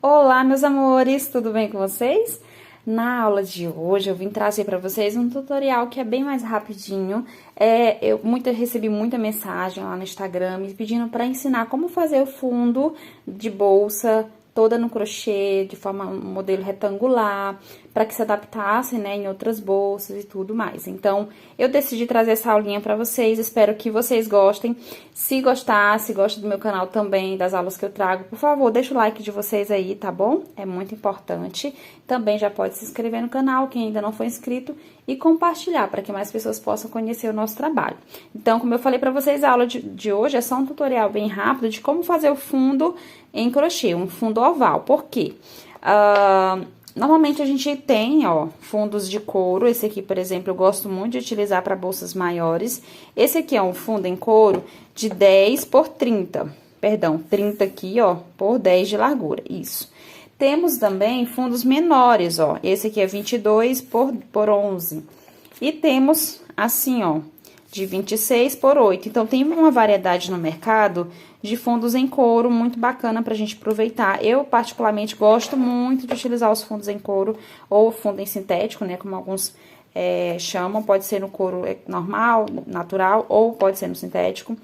Olá, meus amores, tudo bem com vocês? Na aula de hoje eu vim trazer para vocês um tutorial que é bem mais rapidinho. Recebi muita mensagem lá no Instagram me pedindo para ensinar como fazer o fundo de bolsa toda no crochê, de forma um modelo retangular, para que se adaptasse, né, em outras bolsas e tudo mais. Então, eu decidi trazer essa aulinha para vocês, espero que vocês gostem. Se gostar, se gosta do meu canal também, das aulas que eu trago, por favor, deixa o like de vocês aí, tá bom? É muito importante. Também já pode se inscrever no canal, quem ainda não foi inscrito, e compartilhar, para que mais pessoas possam conhecer o nosso trabalho. Então, como eu falei para vocês, a aula de hoje é só um tutorial bem rápido de como fazer o fundo em crochê, um fundo oval. Por quê? Normalmente a gente tem, ó, fundos de couro. Esse aqui, por exemplo, eu gosto muito de utilizar para bolsas maiores. Esse aqui é um fundo em couro de 10 por 30. Perdão, 30 aqui, ó, por 10 de largura. Isso. Temos também fundos menores, ó. Esse aqui é 22 por 11. E temos assim, ó, de 26 por 8. Então, tem uma variedade no mercado de fundos em couro muito bacana pra gente aproveitar. Eu, particularmente, gosto muito de utilizar os fundos em couro ou fundo em sintético, né, como alguns chamam. Pode ser no couro normal, natural, ou pode ser no sintético.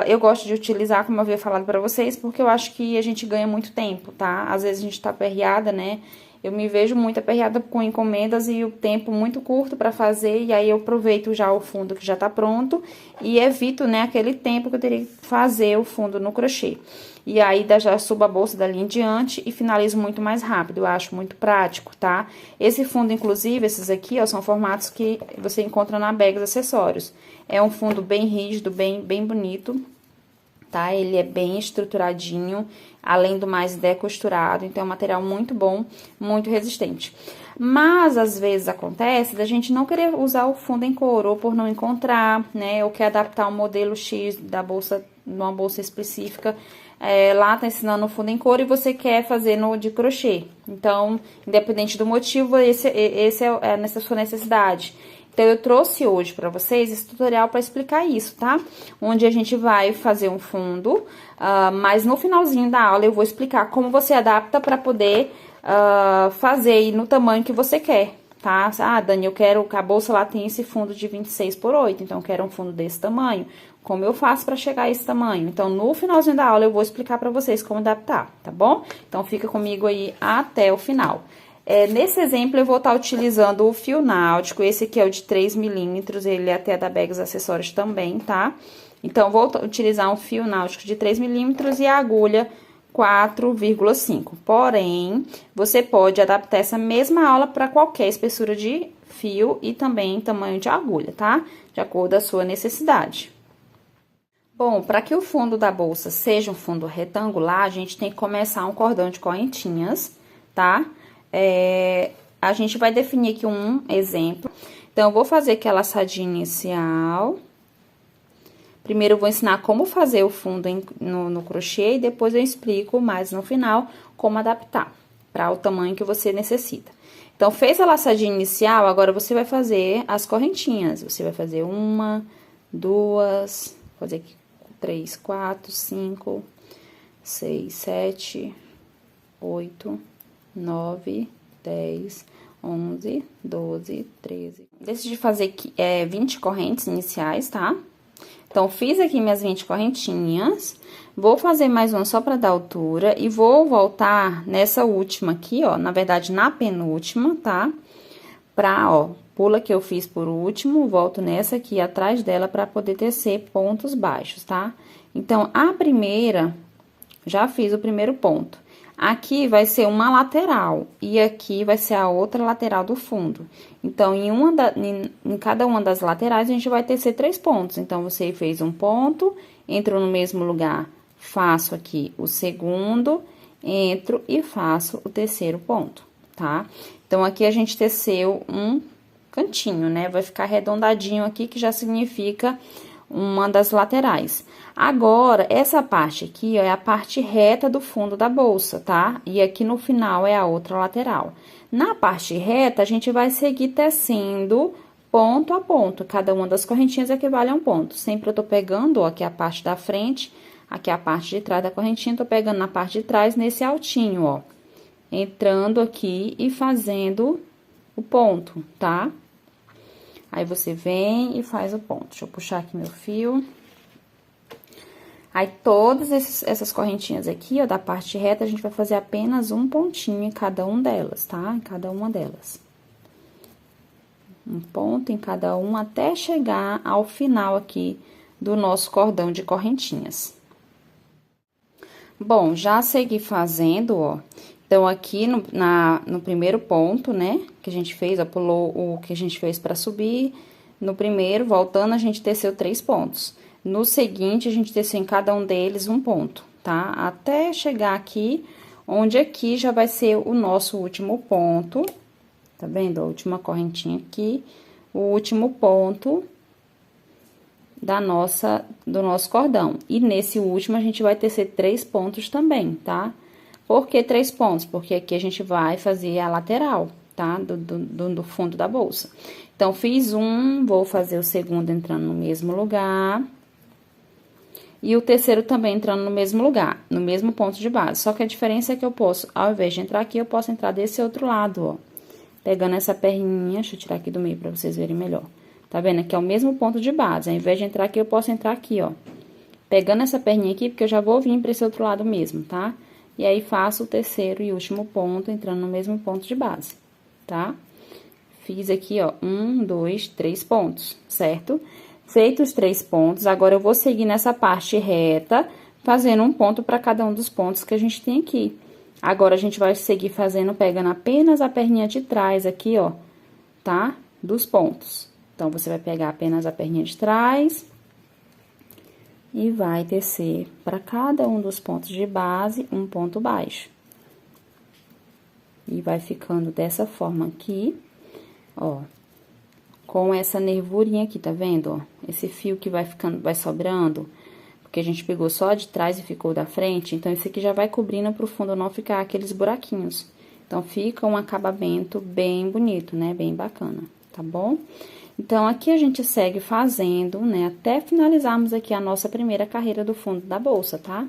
Eu gosto de utilizar, como eu havia falado pra vocês, porque eu acho que a gente ganha muito tempo, tá? Às vezes a gente tá aperreada, né? Eu me vejo muito aperreada com encomendas e o tempo muito curto para fazer, e aí eu aproveito já o fundo que já tá pronto e evito, né, aquele tempo que eu teria que fazer o fundo no crochê. E aí já subo a bolsa dali em diante e finalizo muito mais rápido, eu acho muito prático, tá? Esse fundo, inclusive, esses aqui, ó, são formatos que você encontra na Bags Acessórios. É um fundo bem rígido, bem bonito, tá? Ele é bem estruturadinho, além do mais decosturado, então é um material muito bom, muito resistente. Mas, às vezes, acontece da gente não querer usar o fundo em couro, ou por não encontrar, né, ou quer adaptar o modelo X da bolsa, numa bolsa específica, lá tá ensinando o fundo em couro e você quer fazer no de crochê. Então, independente do motivo, esse é a sua necessidade. Então, eu trouxe hoje pra vocês esse tutorial pra explicar isso, tá? Onde a gente vai fazer um fundo, mas no finalzinho da aula eu vou explicar como você adapta pra poder fazer aí no tamanho que você quer, tá? Ah, Dani, eu quero que a bolsa lá tem esse fundo de 26 por 8, então eu quero um fundo desse tamanho. Como eu faço pra chegar a esse tamanho? Então, no finalzinho da aula eu vou explicar pra vocês como adaptar, tá bom? Então, fica comigo aí até o final. Nesse exemplo, eu vou estar utilizando o fio náutico, esse aqui é o de 3 milímetros, ele é até da Bags Acessórios também, tá? Então, vou utilizar um fio náutico de 3 milímetros e a agulha 4,5. Porém, você pode adaptar essa mesma aula para qualquer espessura de fio e também tamanho de agulha, tá? De acordo com a sua necessidade. Bom, para que o fundo da bolsa seja um fundo retangular, a gente tem que começar um cordão de correntinhas, tá? A gente vai definir aqui um exemplo. Então, eu vou fazer aqui a laçadinha inicial. Primeiro, eu vou ensinar como fazer o fundo no crochê e depois eu explico mais no final como adaptar para o tamanho que você necessita. Então, fez a laçadinha inicial, agora você vai fazer as correntinhas. Você vai fazer uma, duas, vou fazer aqui 3, 4, 5, 6, 7, 8, 9, 10, 11, 12, 13. Decidi fazer aqui, 20 correntes iniciais, tá? Então, fiz aqui minhas 20 correntinhas, vou fazer mais uma só pra dar altura e vou voltar nessa última aqui, ó, na verdade, na penúltima, tá? Ó, pula que eu fiz por último, volto nessa aqui atrás dela pra poder tecer pontos baixos, tá? Então, a primeira, já fiz o primeiro ponto. Aqui vai ser uma lateral e aqui vai ser a outra lateral do fundo. Então, em cada uma das laterais, a gente vai tecer 3 pontos. Então, você fez um ponto, entrou no mesmo lugar, faço aqui o segundo, entro e faço o terceiro ponto, tá? Então, aqui a gente teceu um cantinho, né? Vai ficar arredondadinho aqui, que já significa uma das laterais. Agora, essa parte aqui, ó, é a parte reta do fundo da bolsa, tá? E aqui no final é a outra lateral. Na parte reta, a gente vai seguir tecendo ponto a ponto. Cada uma das correntinhas equivale a um ponto. Sempre eu tô pegando, ó, aqui a parte da frente, Aqui é a parte de trás da correntinha, tô pegando na parte de trás, nesse altinho, ó. Entrando aqui e fazendo o ponto, tá? Aí, você vem e faz o ponto. Deixa eu puxar aqui meu fio. Aí, todas essas correntinhas aqui, ó, da parte reta, a gente vai fazer apenas um pontinho em cada uma delas, tá? Em cada uma delas. Um ponto em cada uma, até chegar ao final aqui do nosso cordão de correntinhas. Bom, já segui fazendo, ó. Então, aqui no primeiro ponto, né, que a gente fez, ó, pulou o que a gente fez pra subir. No primeiro, voltando, a gente teceu 3 pontos. No seguinte, a gente teceu em cada um deles um ponto, tá? Até chegar aqui, onde aqui já vai ser o nosso último ponto. Tá vendo? A última correntinha aqui, o último ponto do nosso cordão. E nesse último, a gente vai tecer 3 pontos também, tá? Por que 3 pontos? Porque aqui a gente vai fazer a lateral, tá? Do fundo da bolsa. Então, fiz um, vou fazer o segundo entrando no mesmo lugar. E o terceiro também entrando no mesmo lugar, no mesmo ponto de base. Só que a diferença é que eu posso, ao invés de entrar aqui, eu posso entrar desse outro lado, ó. Pegando essa perninha, deixa eu tirar aqui do meio pra vocês verem melhor. Tá vendo? Aqui é o mesmo ponto de base. Ao invés de entrar aqui, eu posso entrar aqui, ó. Pegando essa perninha aqui, porque eu já vou vir pra esse outro lado mesmo, tá? E aí, faço o terceiro e último ponto, entrando no mesmo ponto de base, tá? Fiz aqui, ó, 1, 2, 3 pontos, certo? Feitos os 3 pontos, agora eu vou seguir nessa parte reta, fazendo um ponto pra cada um dos pontos que a gente tem aqui. Agora, a gente vai seguir fazendo, pegando apenas a perninha de trás aqui, ó, tá? Dos pontos. Então, você vai pegar apenas a perninha de trás e vai tecer para cada um dos pontos de base um ponto baixo. E vai ficando dessa forma aqui, ó, com essa nervurinha aqui, tá vendo, ó? Esse fio que vai ficando, vai sobrando, porque a gente pegou só de trás e ficou da frente, então, esse aqui já vai cobrindo pro fundo não ficar aqueles buraquinhos. Então, fica um acabamento bem bonito, né? Bem bacana, tá bom? Então, aqui a gente segue fazendo, né? Até finalizarmos aqui a nossa primeira carreira do fundo da bolsa, tá?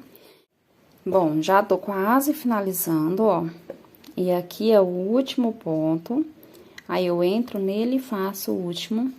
Bom, já tô quase finalizando, ó. E aqui é o último ponto. Aí, eu entro nele e faço o último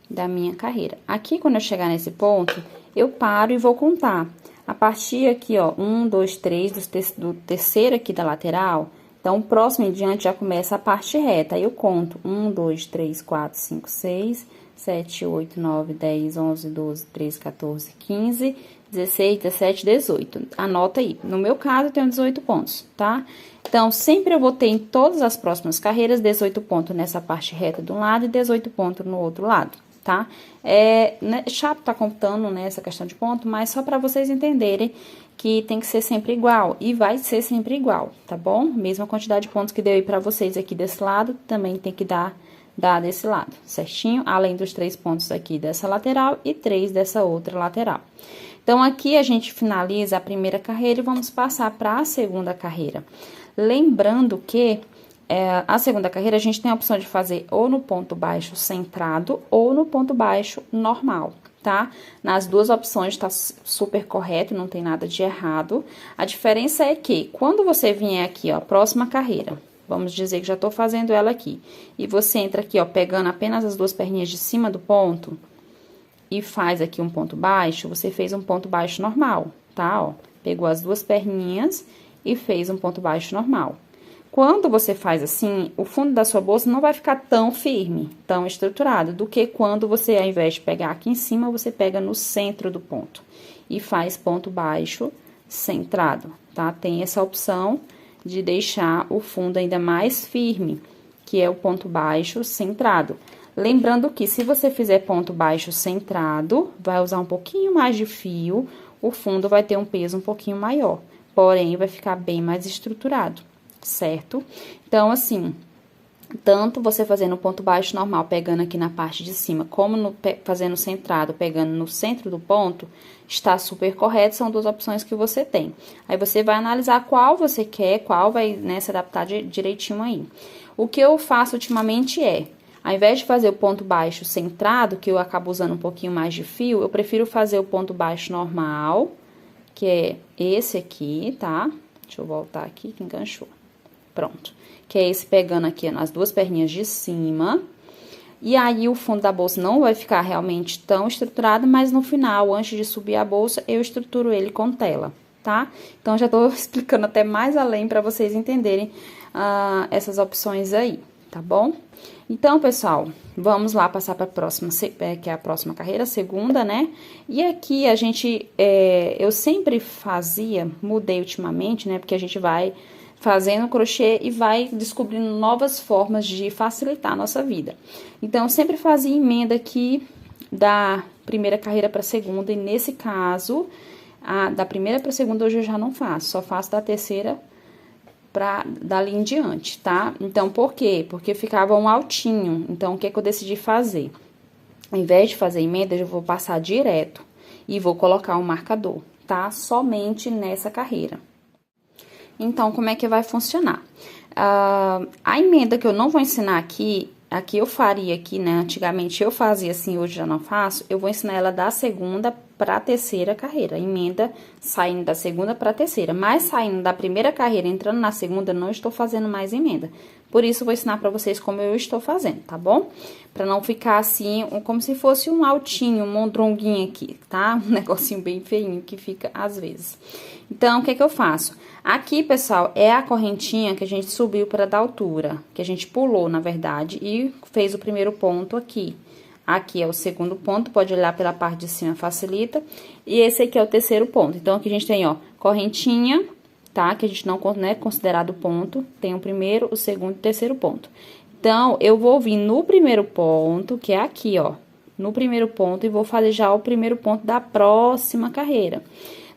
da minha carreira. Aqui, quando eu chegar nesse ponto, eu paro e vou contar. A partir aqui, ó, 1, 2, 3, do terceiro aqui da lateral, então, o próximo em diante já começa a parte reta. Aí, eu conto 1, 2, 3, 4, 5, 6, 7, 8, 9, 10, 11, 12, 13, 14, 15, 16, 17, 18. Anota aí. No meu caso, eu tenho 18 pontos, tá? Então, sempre eu vou ter em todas as próximas carreiras 18 pontos nessa parte reta de um lado e 18 pontos no outro lado, tá? É chato tá contando, né, essa questão de ponto, mas só para vocês entenderem que tem que ser sempre igual, e vai ser sempre igual, tá bom? Mesma quantidade de pontos que deu aí pra vocês aqui desse lado, também tem que dar desse lado, certinho? Além dos 3 pontos aqui dessa lateral e 3 dessa outra lateral. Então, aqui a gente finaliza a primeira carreira e vamos passar para a segunda carreira. Lembrando que a segunda carreira a gente tem a opção de fazer ou no ponto baixo centrado ou no ponto baixo normal, tá? Nas duas opções tá super correto, não tem nada de errado. A diferença é que quando você vier aqui, ó, próxima carreira, vamos dizer que já tô fazendo ela aqui, e você entra aqui, ó, pegando apenas as duas perninhas de cima do ponto e faz aqui um ponto baixo, você fez um ponto baixo normal, tá? Ó, pegou as duas perninhas e fez um ponto baixo normal. Quando você faz assim, o fundo da sua bolsa não vai ficar tão firme, tão estruturado, do que quando você, ao invés de pegar aqui em cima, você pega no centro do ponto e faz ponto baixo centrado, tá? Tem essa opção de deixar o fundo ainda mais firme, que é o ponto baixo centrado. Lembrando que se você fizer ponto baixo centrado, vai usar um pouquinho mais de fio, o fundo vai ter um peso um pouquinho maior, porém, vai ficar bem mais estruturado, certo? Então, assim, tanto você fazendo ponto baixo normal, pegando aqui na parte de cima, como fazendo centrado, pegando no centro do ponto, está super correto, são duas opções que você tem. Aí, você vai analisar qual você quer, qual vai, né, se adaptar direitinho aí. O que eu faço ultimamente é, Ao invés de fazer o ponto baixo centrado, que eu acabo usando um pouquinho mais de fio, eu prefiro fazer o ponto baixo normal, que é esse aqui, tá? Deixa eu voltar aqui que enganchou. Pronto. Que é esse pegando aqui nas duas perninhas de cima. E aí, o fundo da bolsa não vai ficar realmente tão estruturado, mas no final, antes de subir a bolsa, eu estruturo ele com tela, tá? Então, já tô explicando até mais além para vocês entenderem essas opções aí, tá bom? Então, pessoal, vamos lá passar para a próxima, que é a próxima carreira, segunda, né? E aqui a gente, eu sempre fazia, mudei ultimamente, né? Porque a gente vai fazendo crochê e vai descobrindo novas formas de facilitar a nossa vida. Então, eu sempre fazia emenda aqui da primeira carreira para a segunda, e nesse caso, da primeira para a segunda hoje eu já não faço, só faço da terceira pra dali em diante, tá? Então, por quê? Porque ficava um altinho. Então, o que é que eu decidi fazer? Ao invés de fazer emenda, eu vou passar direto e vou colocar um marcador, tá? Somente nessa carreira. Então, como é que vai funcionar? A emenda que eu não vou ensinar aqui eu faria aqui, né? Antigamente eu fazia assim, hoje já não faço. Eu vou ensinar ela da segunda para a terceira carreira. Emenda saindo da segunda para a terceira. Mas saindo da primeira carreira, entrando na segunda, não estou fazendo mais emenda. Por isso, vou ensinar para vocês como eu estou fazendo, tá bom? Para não ficar assim, como se fosse um altinho, um mondronguinho aqui, tá? Um negocinho bem feinho que fica às vezes. Então, o que é que eu faço? Aqui, pessoal, é a correntinha que a gente subiu para dar altura, que a gente pulou, na verdade, e fez o primeiro ponto aqui. Aqui é o segundo ponto, pode olhar pela parte de cima, facilita. E esse aqui é o terceiro ponto. Então, aqui a gente tem, ó, correntinha, tá? Que a gente não é considerado ponto. Tem o primeiro, o segundo e o terceiro ponto. Então, eu vou vir no primeiro ponto, que é aqui, ó. No primeiro ponto, e vou fazer já o primeiro ponto da próxima carreira.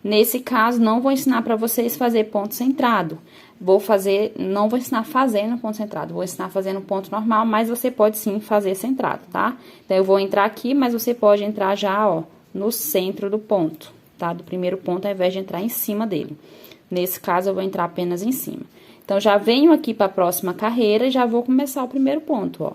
Nesse caso, não vou ensinar para vocês fazer ponto centrado. Não vou ensinar fazendo ponto centrado, vou ensinar fazendo ponto normal, mas você pode sim fazer centrado, tá? Então, eu vou entrar aqui, mas você pode entrar já, ó, no centro do ponto, tá? Do primeiro ponto, ao invés de entrar em cima dele. Nesse caso, eu vou entrar apenas em cima. Então, já venho aqui para a próxima carreira e já vou começar o primeiro ponto, ó.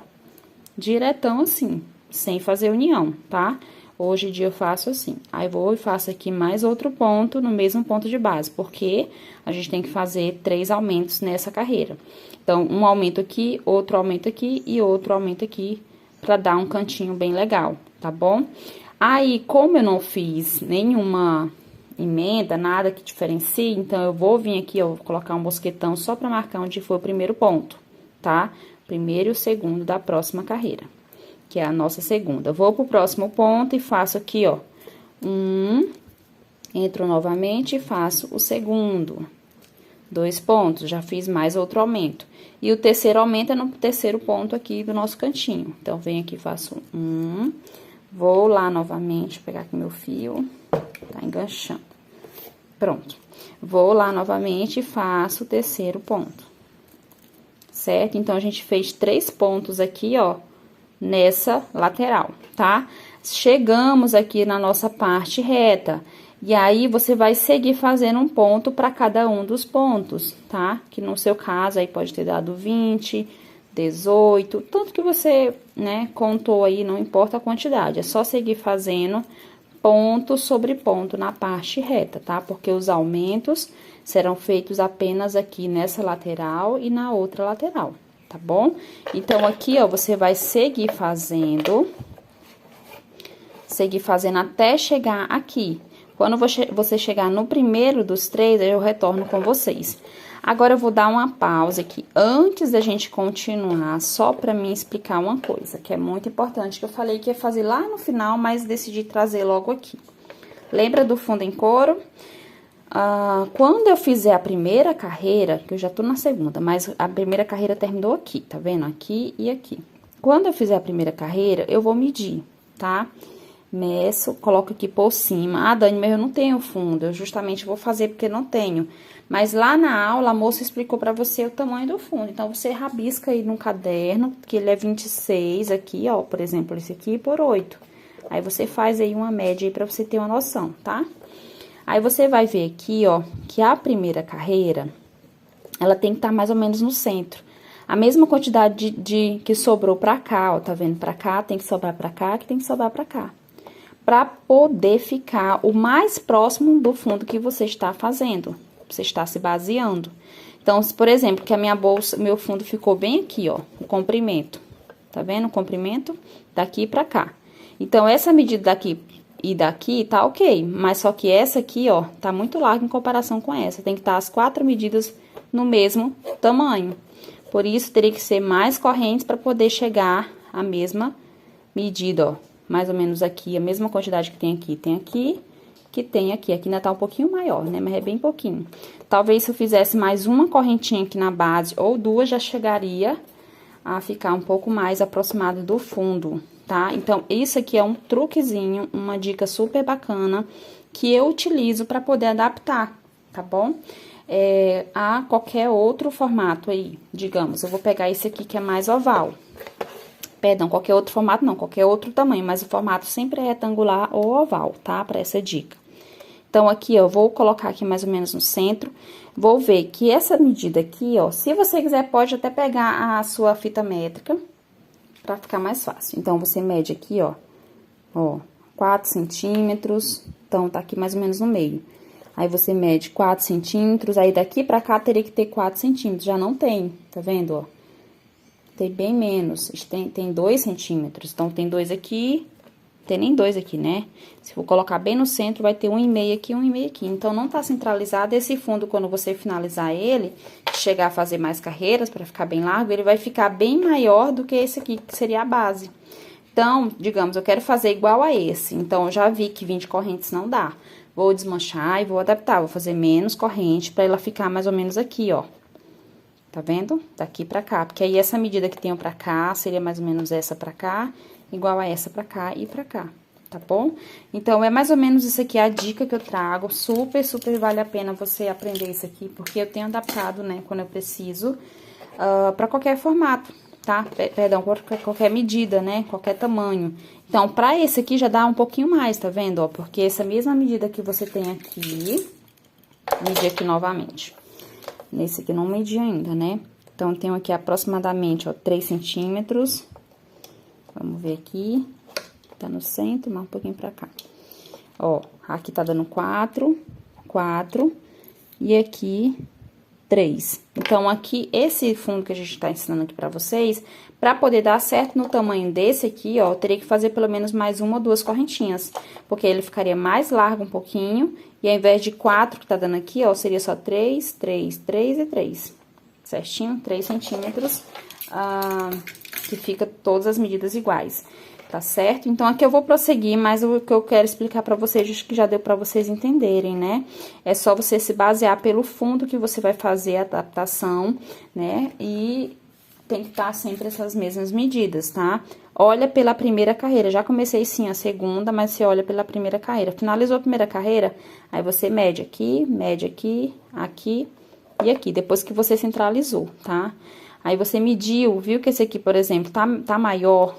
Diretão assim, sem fazer união, tá? Hoje em dia eu faço assim. Aí, vou e faço aqui mais outro ponto no mesmo ponto de base, porque a gente tem que fazer 3 aumentos nessa carreira. Então, um aumento aqui, outro aumento aqui e outro aumento aqui, pra dar um cantinho bem legal, tá bom? Aí, como eu não fiz nenhuma emenda, nada que diferencie, então, eu vou vir aqui, ó, vou colocar um mosquetão só pra marcar onde foi o primeiro ponto, tá? Primeiro e o segundo da próxima carreira, que é a nossa segunda. Vou pro próximo ponto e faço aqui, ó, entro novamente e faço o segundo. 2 pontos, já fiz mais outro aumento. E o terceiro aumento é no terceiro ponto aqui do nosso cantinho. Então, venho aqui e faço vou lá novamente, pegar aqui meu fio, tá enganchando. Pronto. Vou lá novamente e faço o terceiro ponto. Certo? Então, a gente fez 3 pontos aqui, ó, nessa lateral, tá? Chegamos aqui na nossa parte reta. E aí, você vai seguir fazendo um ponto para cada um dos pontos, tá? Que no seu caso, aí pode ter dado 20, 18, tanto que você, né, contou aí, não importa a quantidade. É só seguir fazendo ponto sobre ponto na parte reta, tá? Porque os aumentos serão feitos apenas aqui nessa lateral e na outra lateral, tá bom? Então, aqui, ó, você vai seguir fazendo até chegar aqui. Quando você chegar no primeiro dos 3, eu retorno com vocês. Agora, eu vou dar uma pausa aqui, antes da gente continuar, só pra mim explicar uma coisa, que é muito importante, que eu falei que ia fazer lá no final, mas decidi trazer logo aqui. Lembra do fundo em couro? Quando eu fizer a primeira carreira, que eu já tô na segunda, mas a primeira carreira terminou aqui, tá vendo? Aqui e aqui. Quando eu fizer a primeira carreira, eu vou medir, tá? Meço, coloco aqui por cima. Dani, mas eu não tenho fundo, eu justamente vou fazer porque não tenho. Mas lá na aula, a moça explicou pra você o tamanho do fundo. Então, você rabisca aí no caderno, que ele é 26 aqui, ó, por exemplo, esse aqui por 8. Aí, você faz aí uma média aí pra você ter uma noção, tá? Aí, você vai ver aqui, ó, que a primeira carreira, ela tem que estar mais ou menos no centro. A mesma quantidade que sobrou pra cá, ó, tá vendo? Pra cá, tem que sobrar pra cá, que tem que sobrar pra cá. Pra poder ficar o mais próximo do fundo que você está fazendo, você está se baseando. Então, por exemplo, que a minha bolsa, meu fundo ficou bem aqui, ó, o comprimento. Tá vendo? O comprimento daqui pra cá. Então, essa medida daqui e daqui tá ok, mas só que essa aqui, ó, tá muito larga em comparação com essa. Tem que estar as 4 medidas no mesmo tamanho. Por isso, teria que ser mais correntes para poder chegar à mesma medida, ó. Mais ou menos aqui, a mesma quantidade que tem aqui, que tem aqui. Aqui ainda tá um pouquinho maior, né? Mas é bem pouquinho. Talvez se eu fizesse mais uma correntinha aqui na base, ou duas, já chegaria a ficar um pouco mais aproximado do fundo, tá? Então, isso aqui é um truquezinho, uma dica super bacana que eu utilizo para poder adaptar, tá bom? A qualquer outro formato aí, digamos, eu vou pegar esse aqui que é mais oval. Perdão, qualquer outro formato não, qualquer outro tamanho, mas o formato sempre é retangular ou oval, tá? Para essa dica. Então, aqui, ó, eu vou colocar aqui mais ou menos no centro. Vou ver que essa medida aqui, ó, se você quiser, pode até pegar a sua fita métrica, pra ficar mais fácil. Então, você mede aqui, ó, 4 centímetros, então, tá aqui mais ou menos no meio. Aí, você mede 4 centímetros, aí daqui pra cá teria que ter 4 centímetros, já não tem, tá vendo, ó? Tem bem menos, tem 2 centímetros, então, tem 2 aqui, tem nem 2 aqui, né? Se for colocar bem no centro, vai ter 1,5 aqui, 1,5 aqui. Então, não tá centralizado. Esse fundo, quando você finalizar ele, chegar a fazer mais carreiras, pra ficar bem largo, ele vai ficar bem maior do que esse aqui, que seria a base. Então, digamos, eu quero fazer igual a esse. Então, eu já vi que 20 correntes não dá. Vou desmanchar e vou adaptar. Vou fazer menos corrente pra ela ficar mais ou menos aqui, ó. Tá vendo? Daqui pra cá. Porque aí, essa medida que tenho pra cá, seria mais ou menos essa pra cá, igual a essa pra cá e pra cá, tá bom? Então, é mais ou menos isso aqui a dica que eu trago. Super, super vale a pena você aprender isso aqui, porque eu tenho adaptado, né, quando eu preciso, pra qualquer formato, tá? Perdão, qualquer medida, né, qualquer tamanho. Então, pra esse aqui já dá um pouquinho mais, tá vendo, ó? Porque essa mesma medida que você tem aqui, medi aqui novamente. Nesse aqui não medi ainda, né? Então, eu tenho aqui aproximadamente, ó, 3 centímetros. Vamos ver aqui, tá no centro, mas um pouquinho pra cá. Ó, aqui tá dando 4, e aqui 3. Então, aqui, esse fundo que a gente tá ensinando aqui pra vocês, pra poder dar certo no tamanho desse aqui, ó, eu teria que fazer pelo menos mais 1 ou 2 correntinhas, porque ele ficaria mais largo um pouquinho, e ao invés de 4 que tá dando aqui, ó, seria só 3, 3, 3 e 3. Certinho? 3 centímetros, que fica todas as medidas iguais, tá certo? Então, aqui eu vou prosseguir, mas o que eu quero explicar pra vocês, acho que já deu pra vocês entenderem, né? É só você se basear pelo fundo que você vai fazer a adaptação, né? E tem que estar sempre essas mesmas medidas, tá? Olha pela primeira carreira, já comecei sim a segunda, mas você olha pela primeira carreira. Finalizou a primeira carreira, aí você mede aqui, aqui e aqui, depois que você centralizou, tá? Aí, você mediu, viu que esse aqui, por exemplo, tá maior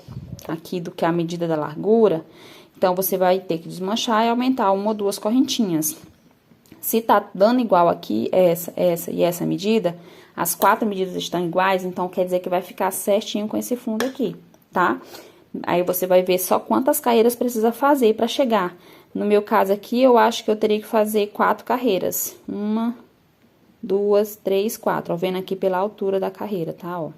aqui do que a medida da largura, então, você vai ter que desmanchar e aumentar 1 ou 2 correntinhas. Se tá dando igual aqui, essa e essa medida, as 4 medidas estão iguais, então, quer dizer que vai ficar certinho com esse fundo aqui, tá? Aí, você vai ver só quantas carreiras precisa fazer pra chegar. No meu caso aqui, eu acho que eu teria que fazer 4 carreiras. 1, 2, 3, 4, ó, vendo aqui pela altura da carreira, tá, ó.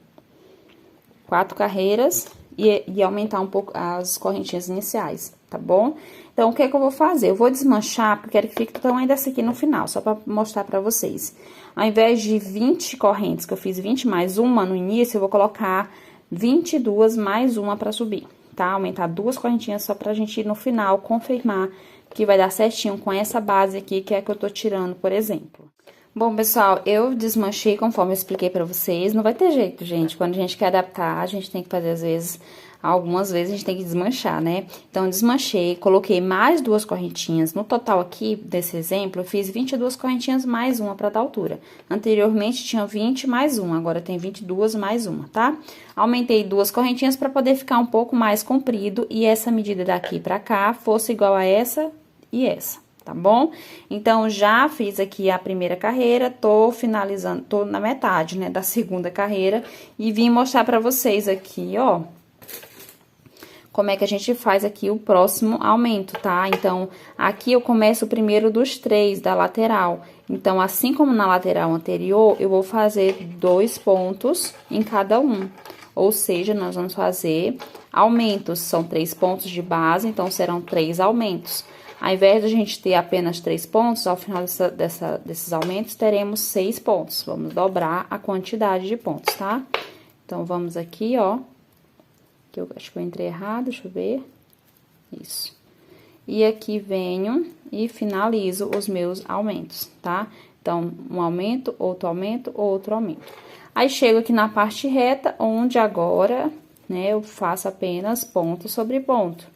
4 carreiras e aumentar um pouco as correntinhas iniciais, tá bom? Então, o que é que eu vou fazer? Eu vou desmanchar, porque eu quero que fique do tamanho dessa aqui no final, só pra mostrar pra vocês. Ao invés de 20 correntes, que eu fiz 20 mais uma no início, eu vou colocar 22 mais uma pra subir, tá? Aumentar 2 correntinhas só pra gente, no final, confirmar que vai dar certinho com essa base aqui, que é a que eu tô tirando, por exemplo. Bom, pessoal, eu desmanchei conforme eu expliquei pra vocês. Não vai ter jeito, gente. Quando a gente quer adaptar, a gente tem que fazer, às vezes, algumas vezes a gente tem que desmanchar, né? Então, desmanchei, coloquei mais 2 correntinhas. No total aqui, desse exemplo, eu fiz 22 correntinhas mais uma pra dar altura. Anteriormente, tinha 20 mais uma, agora tem 22 mais uma, tá? Aumentei 2 correntinhas pra poder ficar um pouco mais comprido e essa medida daqui pra cá fosse igual a essa e essa. tá bom? Então, já fiz aqui a primeira carreira, tô finalizando, tô na metade, né, da segunda carreira, e vim mostrar pra vocês aqui, ó, como é que a gente faz aqui o próximo aumento, tá? Então, aqui eu começo o primeiro dos 3 da lateral. Então, assim como na lateral anterior, eu vou fazer 2 pontos em cada um. Ou seja, nós vamos fazer aumentos, são 3 pontos de base, então serão 3 aumentos. Ao invés de a gente ter apenas 3 pontos, ao final desses aumentos, teremos 6 pontos. Vamos dobrar a quantidade de pontos, tá? Então, vamos aqui, ó. Que eu acho que eu entrei errado, deixa eu ver. Isso. E aqui venho e finalizo os meus aumentos, tá? Então, um aumento, outro aumento. Aí, chego aqui na parte reta, onde agora, né, eu faço apenas ponto sobre ponto,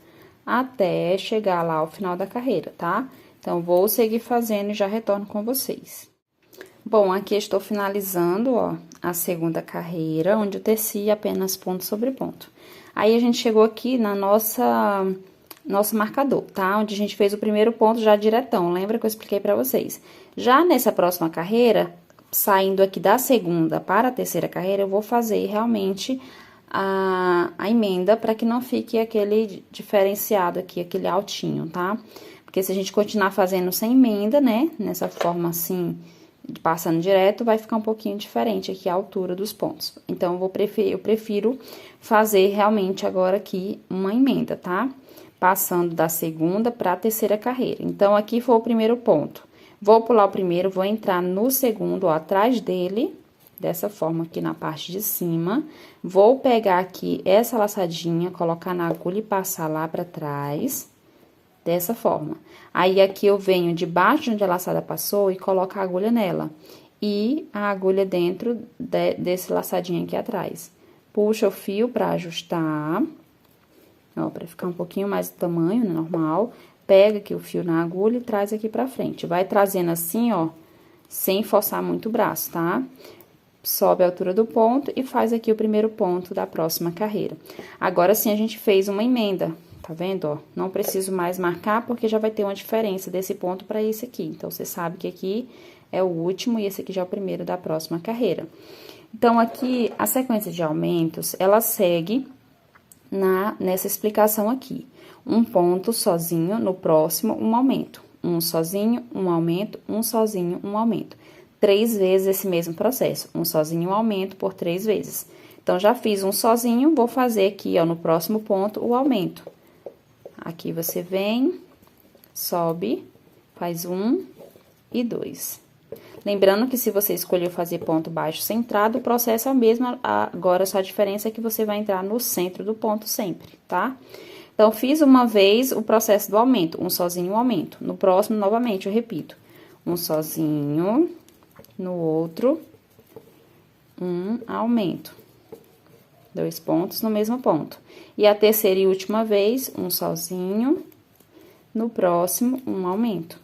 até chegar lá ao final da carreira, tá? Então, vou seguir fazendo e já retorno com vocês. Bom, aqui estou finalizando, ó, a segunda carreira, onde eu teci apenas ponto sobre ponto. Aí, a gente chegou aqui na nosso marcador, tá? Onde a gente fez o primeiro ponto já diretão, lembra que eu expliquei pra vocês? Já nessa próxima carreira, saindo aqui da segunda para a terceira carreira, eu vou fazer realmente a emenda para que não fique aquele diferenciado aqui, aquele altinho, tá? Porque se a gente continuar fazendo sem emenda, né, nessa forma assim, passando direto, vai ficar um pouquinho diferente aqui a altura dos pontos. Então, eu prefiro fazer realmente agora aqui uma emenda, tá? Passando da segunda para a terceira carreira. Então, aqui foi o primeiro ponto. Vou pular o primeiro, vou entrar no segundo, ó, atrás dele, dessa forma aqui na parte de cima. Vou pegar aqui essa laçadinha, colocar na agulha e passar lá pra trás, dessa forma. Aí, aqui eu venho debaixo de onde a laçada passou e coloco a agulha nela. E a agulha dentro desse laçadinho aqui atrás. Puxa o fio pra ajustar, ó, pra ficar um pouquinho mais do tamanho, né, normal. Pega aqui o fio na agulha e traz aqui pra frente. Vai trazendo assim, ó, sem forçar muito o braço, tá? Sobe a altura do ponto e faz aqui o primeiro ponto da próxima carreira. Agora sim, a gente fez uma emenda, tá vendo, ó? Não preciso mais marcar, porque já vai ter uma diferença desse ponto pra esse aqui. Então, você sabe que aqui é o último e esse aqui já é o primeiro da próxima carreira. Então, aqui, a sequência de aumentos, ela segue nessa explicação aqui. Um ponto sozinho, no próximo, um aumento. Um sozinho, um aumento, um sozinho, um aumento. 3 vezes esse mesmo processo. Um sozinho, um aumento por 3 vezes. Então, já fiz um sozinho, vou fazer aqui, ó, no próximo ponto, o aumento. Aqui você vem, sobe, faz 1 e 2. Lembrando que se você escolheu fazer ponto baixo centrado, o processo é o mesmo, agora só a diferença é que você vai entrar no centro do ponto sempre, tá? Então, fiz uma vez o processo do aumento, um sozinho, um aumento. No próximo, novamente, eu repito. Um sozinho, no outro, um aumento. 2 pontos no mesmo ponto. E a terceira e última vez, um sozinho, no próximo, um aumento.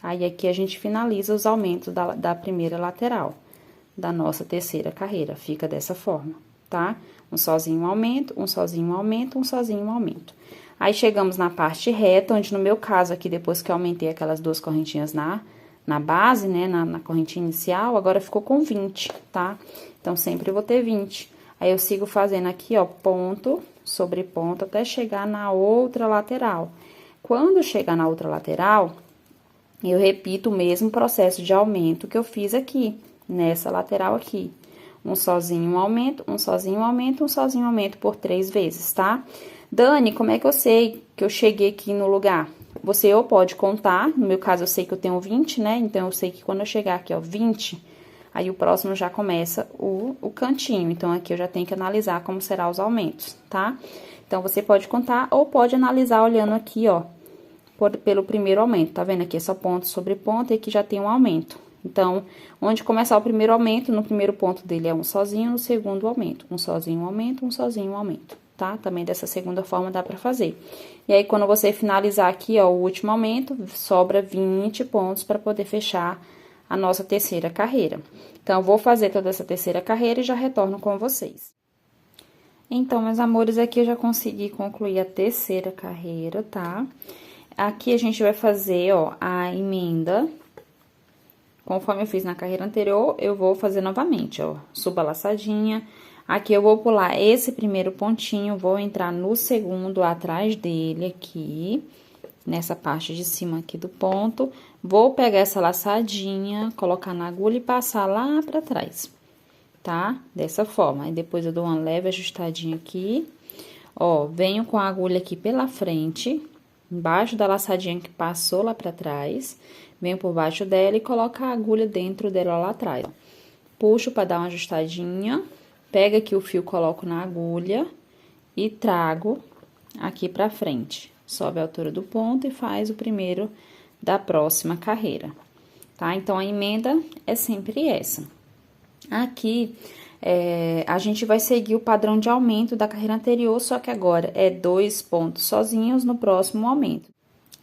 Aí, aqui a gente finaliza os aumentos da primeira lateral, da nossa terceira carreira. Fica dessa forma, tá? Um sozinho, um aumento, um sozinho, um aumento, um sozinho, um aumento. Aí, chegamos na parte reta, onde no meu caso aqui, depois que eu aumentei aquelas 2 correntinhas na base, né, na correntinha inicial, agora ficou com 20, tá? Então, sempre eu vou ter 20. Aí, eu sigo fazendo aqui, ó, ponto sobre ponto, até chegar na outra lateral. Quando chegar na outra lateral, eu repito o mesmo processo de aumento que eu fiz aqui, nessa lateral aqui. Um sozinho, um aumento, um sozinho, um aumento, um sozinho, um aumento por 3 vezes, tá? Dani, como é que eu sei que eu cheguei aqui no lugar? Você ou pode contar, no meu caso eu sei que eu tenho 20, né? Então, eu sei que quando eu chegar aqui, ó, 20, aí o próximo já começa o cantinho. Então, aqui eu já tenho que analisar como serão os aumentos, tá? Então, você pode contar ou pode analisar olhando aqui, ó, pelo primeiro aumento, tá vendo? Aqui é só ponto sobre ponto e aqui já tem um aumento. Então, onde começar o primeiro aumento, no primeiro ponto dele é um sozinho, no segundo aumento. Um sozinho, um aumento, um sozinho, um aumento, tá? Também dessa segunda forma dá pra fazer. E aí, quando você finalizar aqui, ó, o último aumento, sobra 20 pontos pra poder fechar a nossa terceira carreira. Então, eu vou fazer toda essa terceira carreira e já retorno com vocês. Então, meus amores, aqui eu já consegui concluir a terceira carreira, tá? aqui a gente vai fazer, ó, a emenda. Conforme eu fiz na carreira anterior, eu vou fazer novamente, ó. Subo a laçadinha. Aqui eu vou pular esse primeiro pontinho, vou entrar no segundo atrás dele aqui, nessa parte de cima aqui do ponto. Vou pegar essa laçadinha, colocar na agulha e passar lá pra trás, tá? Dessa forma. Aí depois eu dou uma leve ajustadinha aqui. Ó, venho com a agulha aqui pela frente, embaixo da laçadinha que passou lá pra trás. Venho por baixo dela e coloco a agulha dentro dela lá atrás. Puxo pra dar uma ajustadinha. Pega aqui o fio, coloco na agulha e trago aqui pra frente. Sobe a altura do ponto e faz o primeiro da próxima carreira, tá? Então, a emenda é sempre essa. Aqui, a gente vai seguir o padrão de aumento da carreira anterior, só que agora é 2 pontos sozinhos no próximo aumento.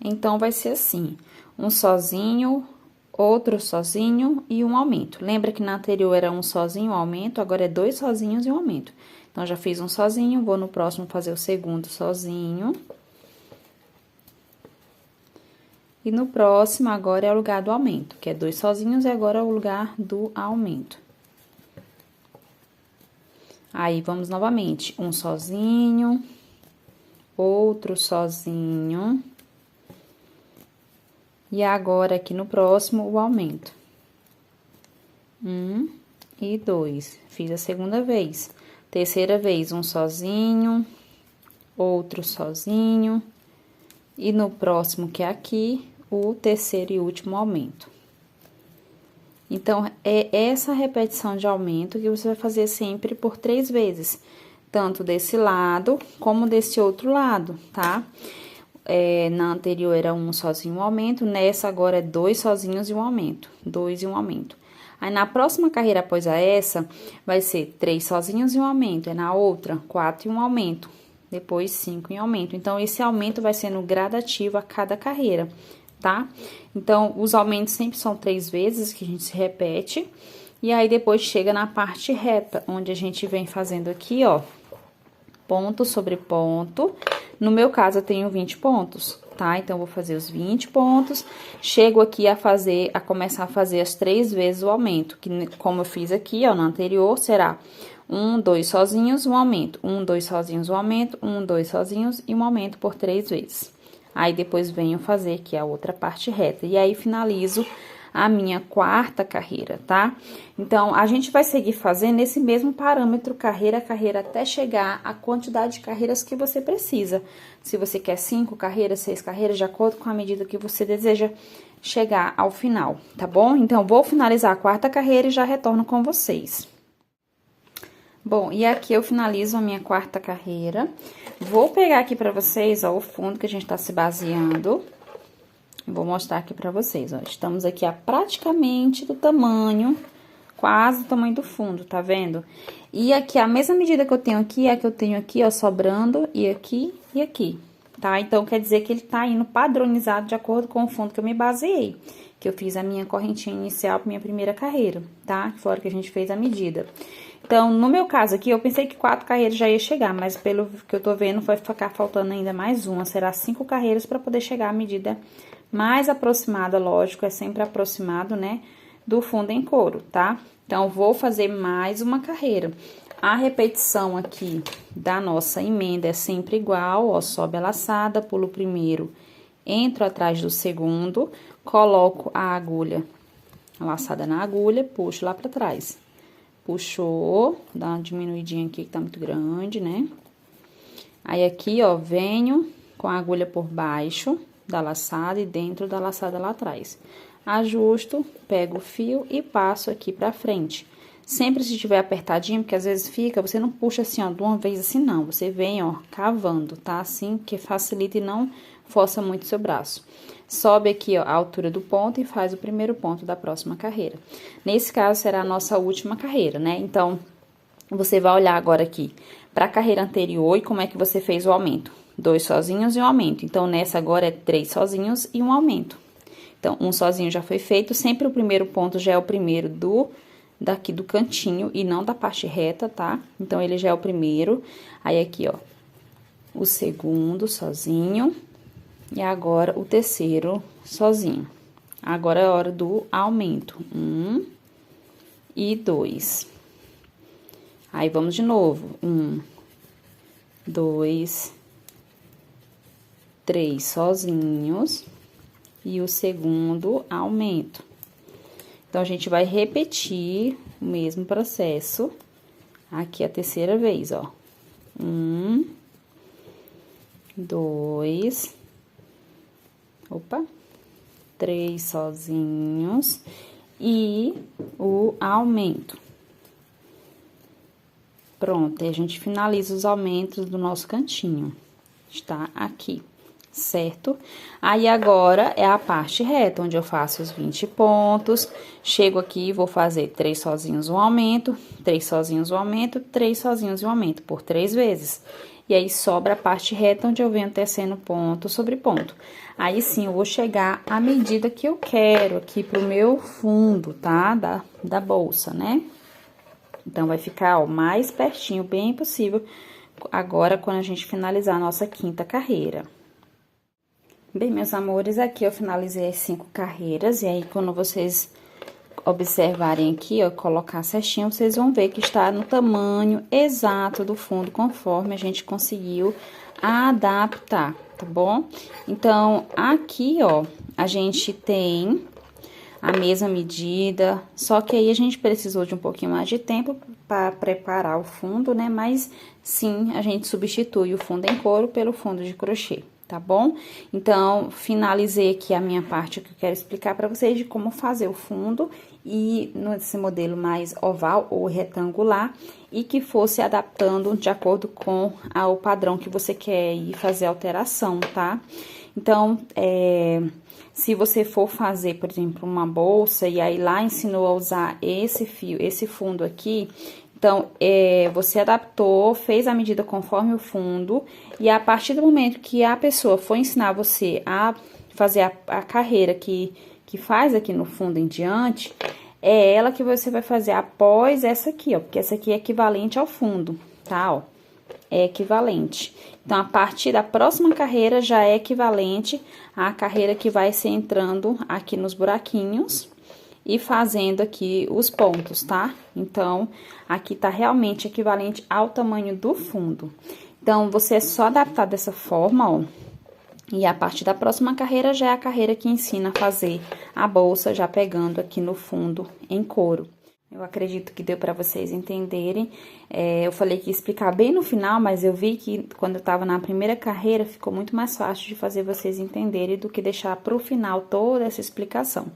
Então, vai ser assim, um sozinho, outro sozinho e um aumento. Lembra que na anterior era um sozinho, um aumento, agora é 2 sozinhos e um aumento. Então, já fiz um sozinho, vou no próximo fazer o segundo sozinho. E no próximo, agora é o lugar do aumento, que é 2 sozinhos e agora é o lugar do aumento. Aí, vamos novamente, um sozinho, outro sozinho. E agora, aqui no próximo, o aumento. 1 e 2. Fiz a segunda vez. Terceira vez, um sozinho, outro sozinho. E no próximo, que é aqui, o terceiro e último aumento. Então, é essa repetição de aumento que você vai fazer sempre por 3 vezes. Tanto desse lado, como desse outro lado, tá? Na anterior era um sozinho, um aumento. Nessa, agora é 2 sozinhos e um aumento. 2 e um aumento. Aí, na próxima carreira após essa, vai ser 3 sozinhos e um aumento. Na outra, 4 e um aumento. Depois, 5 em aumento. Então, esse aumento vai sendo gradativo a cada carreira, tá? Então, os aumentos sempre são 3 vezes que a gente se repete. E aí, depois chega na parte reta, onde a gente vem fazendo aqui, ó, ponto sobre ponto. No meu caso, eu tenho 20 pontos, tá? Então, vou fazer os 20 pontos. Chego aqui a começar a fazer as 3 vezes o aumento, que como eu fiz aqui, ó, no anterior, será 1, 2 sozinhos, um aumento. 1, 2 sozinhos, um aumento. 1, 2 sozinhos e um aumento por 3 vezes. Aí, depois venho fazer aqui a outra parte reta. E aí, finalizo a minha 4ª carreira, tá? Então, a gente vai seguir fazendo esse mesmo parâmetro, carreira a carreira, até chegar à quantidade de carreiras que você precisa. Se você quer 5 carreiras, 6 carreiras, de acordo com a medida que você deseja chegar ao final, tá bom? Então, vou finalizar a 4ª carreira e já retorno com vocês. Bom, e aqui eu finalizo a minha 4ª carreira. Vou pegar aqui pra vocês, ó, o fundo que a gente tá se baseando. Vou mostrar aqui pra vocês, ó. Estamos aqui a praticamente do tamanho, quase o tamanho do fundo, tá vendo? E aqui, a mesma medida que eu tenho aqui, é a que eu tenho aqui, ó, sobrando, e aqui, tá? Então, quer dizer que ele tá indo padronizado de acordo com o fundo que eu me baseei. Que eu fiz a minha correntinha inicial pra minha primeira carreira, tá? Fora que a gente fez a medida. Então, no meu caso aqui, eu pensei que 4 carreiras já ia chegar, mas pelo que eu tô vendo, vai ficar faltando ainda mais uma. Será 5 carreiras pra poder chegar à medida mais aproximada, lógico, é sempre aproximado, né, do fundo em couro, tá? Então, vou fazer mais uma carreira. A repetição aqui da nossa emenda é sempre igual, ó, sobe a laçada, pulo o primeiro, entro atrás do segundo, coloco a agulha, a laçada na agulha, puxo lá pra trás. Puxou, dá uma diminuidinha aqui que tá muito grande, né? Aí, aqui, ó, venho com a agulha por baixo da laçada e dentro da laçada lá atrás. Ajusto, pego o fio e passo aqui pra frente. Sempre se tiver apertadinho, porque às vezes fica, você não puxa assim, ó, de uma vez assim, não. Você vem, ó, cavando, tá? Assim, que facilita e não força muito seu braço. Sobe aqui, ó, a altura do ponto e faz o primeiro ponto da próxima carreira. Nesse caso, será a nossa última carreira, né? Então, você vai olhar agora aqui pra carreira anterior e como é que você fez o aumento. 2 sozinhos e um aumento. Então, nessa agora é 3 sozinhos e um aumento. Então, um sozinho já foi feito. Sempre o primeiro ponto já é o primeiro daqui do cantinho e não da parte reta, tá? Então, ele já é o primeiro. Aí, aqui, ó, o segundo sozinho. E agora, o terceiro sozinho. Agora é a hora do aumento. 1 e 2. Aí, vamos de novo. 1, 2, 3 sozinhos. E o segundo aumento. Então, a gente vai repetir o mesmo processo aqui a terceira vez, ó. 1, 2, 3 sozinhos e o aumento. Pronto, e a gente finaliza os aumentos do nosso cantinho. Está aqui, certo? Aí, agora, é a parte reta, onde eu faço os 20 pontos. Chego aqui e vou fazer 3 sozinhos, um aumento, 3 sozinhos, um aumento, 3 sozinhos, um aumento, por 3 vezes. E aí, sobra a parte reta, onde eu venho tecendo ponto sobre ponto. Aí, sim, eu vou chegar à medida que eu quero aqui pro meu fundo, tá? Da bolsa, né? Então, vai ficar, ó, mais pertinho, bem possível, agora, quando a gente finalizar a nossa quinta carreira. Bem, meus amores, aqui eu finalizei as 5 carreiras, e aí, quando vocês observarem aqui, ó, colocar certinho, vocês vão ver que está no tamanho exato do fundo, conforme a gente conseguiu adaptar, tá bom? Então, aqui, ó, a gente tem a mesma medida, só que aí a gente precisou de um pouquinho mais de tempo para preparar o fundo, né? Mas, sim, a gente substitui o fundo em couro pelo fundo de crochê. Tá bom? Então, finalizei aqui a minha parte que eu quero explicar para vocês de como fazer o fundo e nesse modelo mais oval ou retangular e que fosse adaptando de acordo com o padrão que você quer ir fazer alteração, tá? Então, se você for fazer, por exemplo, uma bolsa e aí lá ensinou a usar esse fio, esse fundo aqui, então, você adaptou, fez a medida conforme o fundo, e a partir do momento que a pessoa for ensinar você a fazer a carreira que faz aqui no fundo em diante, é ela que você vai fazer após essa aqui, ó, porque essa aqui é equivalente ao fundo, tá, ó, é equivalente. Então, a partir da próxima carreira já é equivalente à carreira que vai ser entrando aqui nos buraquinhos e fazendo aqui os pontos, tá? Então, aqui tá realmente equivalente ao tamanho do fundo. Então, você é só adaptar dessa forma, ó. E a partir da próxima carreira, já é a carreira que ensina a fazer a bolsa, já pegando aqui no fundo em couro. Eu acredito que deu pra vocês entenderem. Eu falei que ia explicar bem no final, mas eu vi que quando eu tava na primeira carreira, ficou muito mais fácil de fazer vocês entenderem do que deixar pro final toda essa explicação.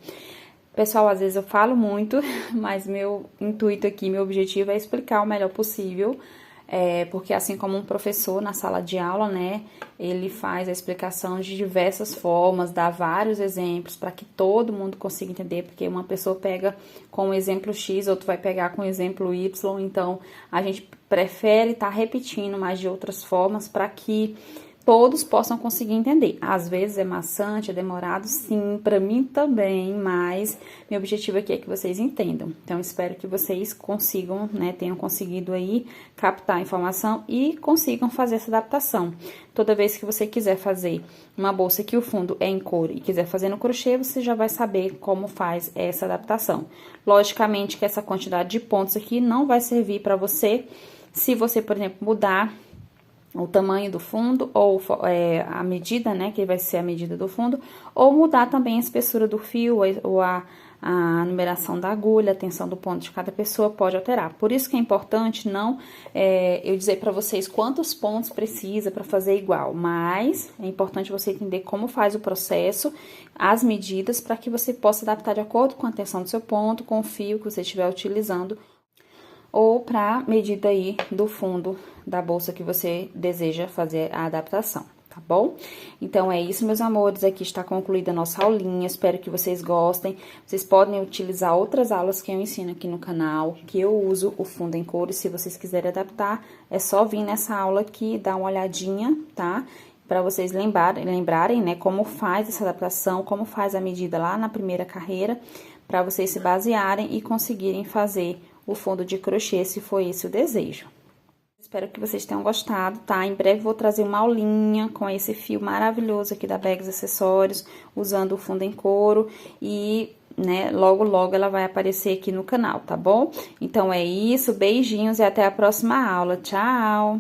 Pessoal, às vezes eu falo muito, mas meu intuito aqui, meu objetivo é explicar o melhor possível, porque assim como um professor na sala de aula, né, ele faz a explicação de diversas formas, dá vários exemplos para que todo mundo consiga entender, porque uma pessoa pega com o exemplo X, outro vai pegar com o exemplo Y, então a gente prefere estar repetindo, mas de outras formas, para que todos possam conseguir entender. Às vezes é maçante, é demorado, sim, para mim também, mas meu objetivo aqui é que vocês entendam. Então, espero que vocês consigam, né, tenham conseguido aí captar a informação e consigam fazer essa adaptação. Toda vez que você quiser fazer uma bolsa que o fundo é em couro e quiser fazer no crochê, você já vai saber como faz essa adaptação. Logicamente que essa quantidade de pontos aqui não vai servir para você se você, por exemplo, mudar o tamanho do fundo, ou a medida, né, que vai ser a medida do fundo, ou mudar também a espessura do fio, ou a numeração da agulha, a tensão do ponto de cada pessoa pode alterar. Por isso que é importante não eu dizer para vocês quantos pontos precisa para fazer igual, mas é importante você entender como faz o processo, as medidas, para que você possa adaptar de acordo com a tensão do seu ponto, com o fio que você estiver utilizando, ou para medida aí do fundo da bolsa que você deseja fazer a adaptação, tá bom? Então, é isso, meus amores, aqui está concluída a nossa aulinha, espero que vocês gostem. Vocês podem utilizar outras aulas que eu ensino aqui no canal, que eu uso o fundo em couro, se vocês quiserem adaptar, é só vir nessa aula aqui e dar uma olhadinha, tá? Para vocês lembrarem, né, como faz essa adaptação, como faz a medida lá na primeira carreira, para vocês se basearem e conseguirem fazer o fundo de crochê, se for esse o desejo. Espero que vocês tenham gostado, tá? Em breve vou trazer uma aulinha com esse fio maravilhoso aqui da Bags Acessórios, usando o fundo em couro e, né, logo logo ela vai aparecer aqui no canal, tá bom? Então é isso, beijinhos e até a próxima aula. Tchau!